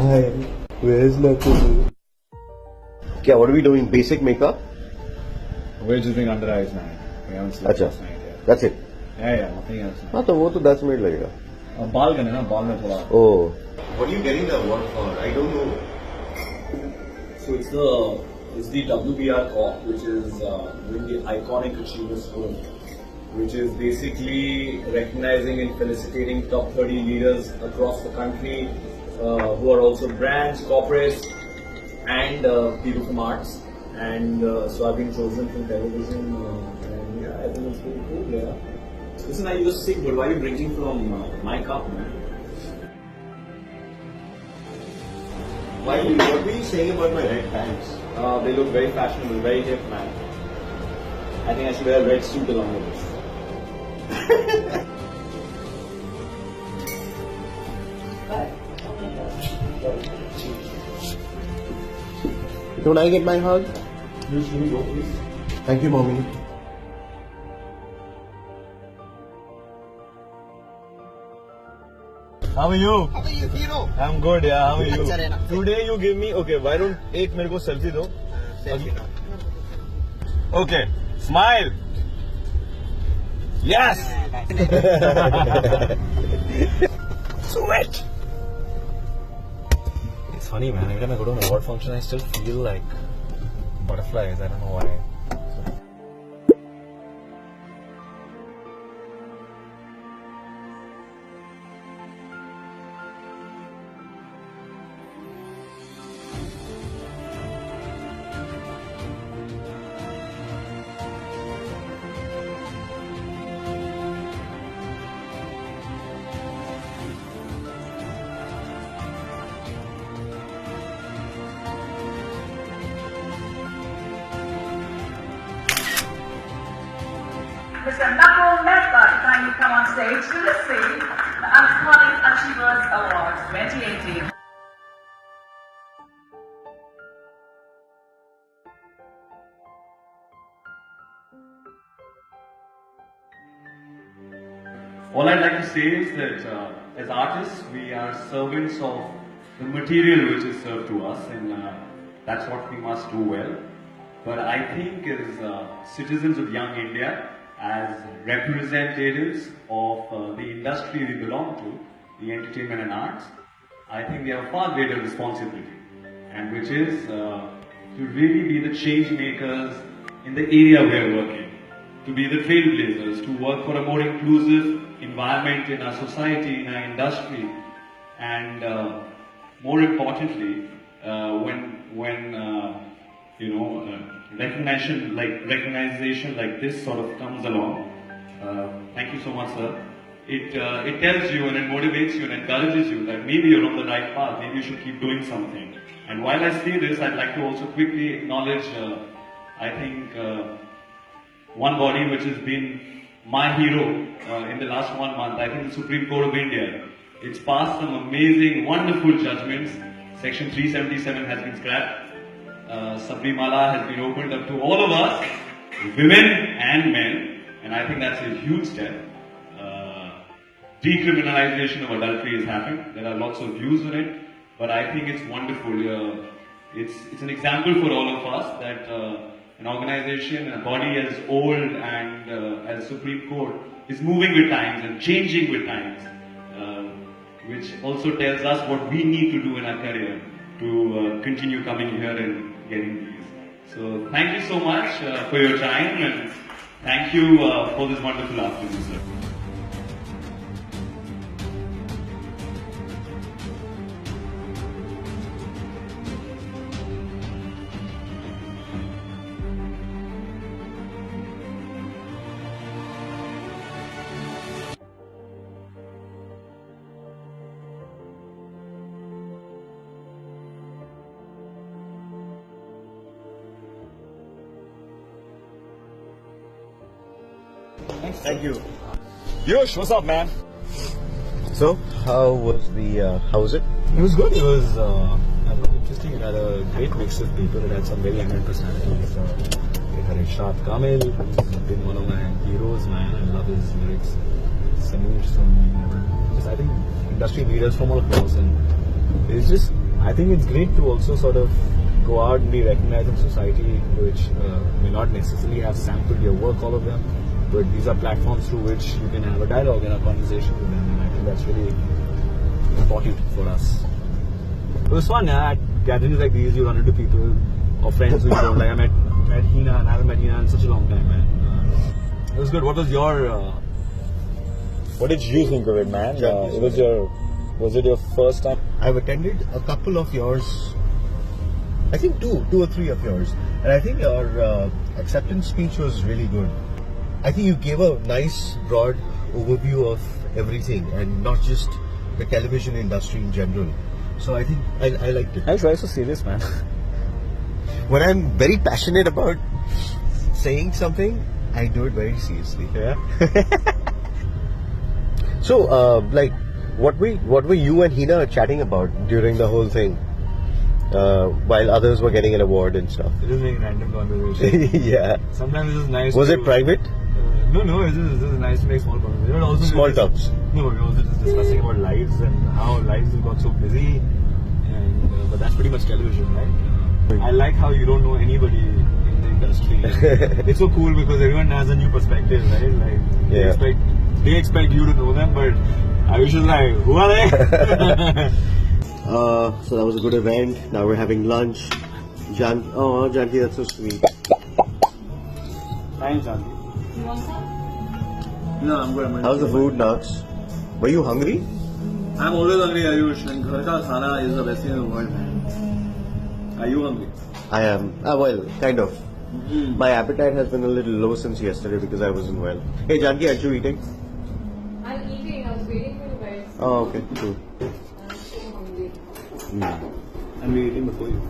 Hi, where's Nakul? Okay, what are we doing? Basic makeup? We're just doing under eyes now. We haven't slept last night yet. That's it? Yeah, nothing else. हाँ तो वो तो 10 minute लगेगा. बाल करने ना, बाल में थोड़ा. Oh. What are you getting the award for? I don't know. So it's the WBR Corp, which is doing the Iconic Achievers Award, which is basically recognizing and felicitating top 30 leaders across the country who are also brands, corporates, and people from arts. And so I've been chosen from television, and yeah, I think it's pretty cool. Yeah. Listen, I just sick, but why are you drinking from my cup, man? What were you saying about my red pants? They look very fashionable, very hip, man. I think I should wear a red suit along with this. Don't I get my hug? Can you go, please? Thank you, mommy. How are you? How are you, hero? I'm good, yeah. How are you? अच्छा रहना. Today you give me, okay, why don't एक मेरे को selfie दो? Selfie. Okay, smile. Yes. Sweat. It's funny, man. Every time I go to an award function, I still feel like butterflies. I don't know why. Mr. Nakul mehta to kindly come on stage to receive the Iconic Achievers Award 2018. All I'd like to say is that as artists, we are servants of the material which is served to us, and that's what we must do well. But I think as citizens of young India, as representatives of the industry we belong to, the entertainment and arts, I think we have a far greater responsibility, and which is to really be the change makers in the area we are working, to be the trailblazers, to work for a more inclusive environment in our society, in our industry, and more importantly, when recognition like this sort of comes along. Thank you so much, sir. It tells you and it motivates you and encourages you that maybe you're on the right path, maybe you should keep doing something. And while I say this, I'd like to also quickly acknowledge, I think, one body which has been my hero in the last 1 month. I think the Supreme Court of India. It's passed some amazing, wonderful judgments. Section 377 has been scrapped. Sabrimala has been opened up to all of us, women and men, and I think that's a huge step. Decriminalization of adultery has happened. There are lots of views on it, but I think it's wonderful. It's an example for all of us that an organization, a body as old and as Supreme Court is moving with times and changing with times, which also tells us what we need to do in our career to continue coming here and getting these. So thank you so much for your time, and thank you for this wonderful afternoon, sir. Thank you. Yosh, what's up, man? So, how was it? It was good. It was interesting. It had a great mix of people. It had some very eminent personalities. It had Irshad Kamil, who's been one of my heroes, man. I love his lyrics. Sameer, I think industry leaders from all across, and it's just I think it's great to also sort of go out and be recognized in society, which may not necessarily have sampled your work, all of them, but these are platforms through which you can have a dialogue and a conversation with them, and I think that's really important for us. It was fun, yeah. At gatherings like these, you run into people or friends who you don't like. I met Hina, and I haven't met Hina in such a long time, man. It was good. What was your... What did you think of it, man? Was it your first time? I've attended a couple of yours, I think two or three of yours, and I think your acceptance speech was really good. I think you gave a nice broad overview of everything and not just the television industry in general. So I think I liked it. I try so serious, man. When I'm very passionate about saying something, I do it very seriously. Yeah? So, like, what were you and Hina chatting about during the whole thing? While others were getting an award and stuff. It is like random conversation. Yeah. Sometimes it's just nice. Was it private? No, it's just nice to make small conversations. Also Small talks. No, we're also just discussing about lives and how lives have got so busy. And, but that's pretty much television, right? I like how you don't know anybody in the industry. It's so cool because everyone has a new perspective, right? Like they expect you to know them, but I was just like, who are they? So that was a good event. Now we're having lunch. Oh, Janki, that's so sweet. Thanks, Janki. You want some? No, I'm good. How's the food, Nox? Were you hungry? I'm always hungry, Ayush, and ghar ka khana is the best thing in the world, man. Are you hungry? I am. Well, kind of. My appetite has been a little low since yesterday because I wasn't well. Hey, Janki, aren't you eating? I'm eating. I was waiting for you guys. Oh, okay, cool. I'm so hungry. And we're eating before you.